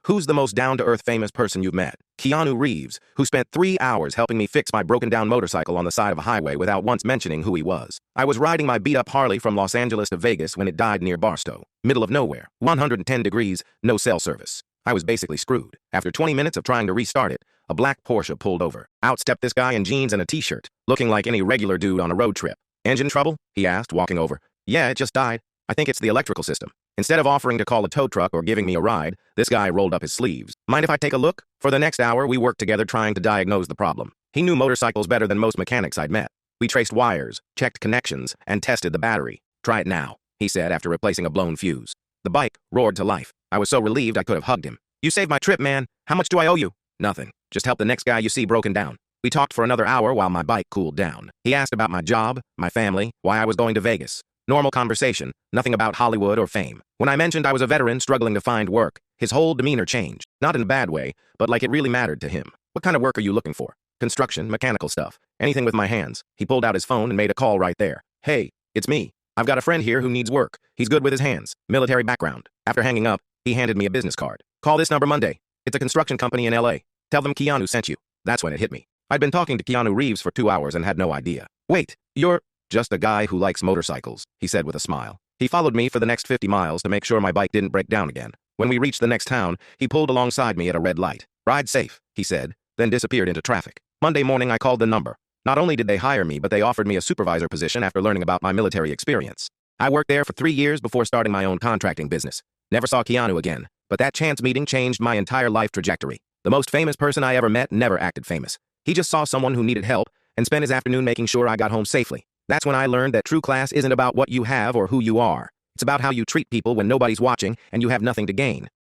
Who's the most down-to-earth famous person you've met? Keanu Reeves, who spent 3 hours helping me fix my broken-down motorcycle on the side of a highway without once mentioning who he was. I was riding my beat-up Harley from Los Angeles to Vegas when it died near Barstow. Middle of nowhere, 110 degrees, no cell service. I was basically screwed. After 20 minutes of trying to restart it, a black Porsche pulled over. Out stepped this guy in jeans and a t-shirt, looking like any regular dude on a road trip. "Engine trouble?" he asked, walking over. "Yeah, it just died. I think it's the electrical system." Instead of offering to call a tow truck or giving me a ride, this guy rolled up his sleeves. "Mind if I take a look?" For the next hour, we worked together trying to diagnose the problem. He knew motorcycles better than most mechanics I'd met. We traced wires, checked connections, and tested the battery. "Try it now," he said after replacing a blown fuse. The bike roared to life. I was so relieved I could have hugged him. "You saved my trip, man. How much do I owe you?" "Nothing. Just help the next guy you see broken down." We talked for another hour while my bike cooled down. He asked about my job, my family, why I was going to Vegas. Normal conversation, nothing about Hollywood or fame. When I mentioned I was a veteran struggling to find work, his whole demeanor changed. Not in a bad way, but like it really mattered to him. "What kind of work are you looking for?" "Construction, mechanical stuff. Anything with my hands." He pulled out his phone and made a call right there. "Hey, it's me. I've got a friend here who needs work. He's good with his hands. Military background." After hanging up, he handed me a business card. "Call this number Monday. It's a construction company in LA. Tell them Keanu sent you." That's when it hit me. I'd been talking to Keanu Reeves for 2 hours and had no idea. "Wait, you're..." "Just a guy who likes motorcycles," he said with a smile. He followed me for the next 50 miles to make sure my bike didn't break down again. When we reached the next town, he pulled alongside me at a red light. "Ride safe," he said, then disappeared into traffic. Monday morning, I called the number. Not only did they hire me, but they offered me a supervisor position after learning about my military experience. I worked there for 3 years before starting my own contracting business. Never saw Keanu again, but that chance meeting changed my entire life trajectory. The most famous person I ever met never acted famous. He just saw someone who needed help and spent his afternoon making sure I got home safely. That's when I learned that true class isn't about what you have or who you are. It's about how you treat people when nobody's watching and you have nothing to gain.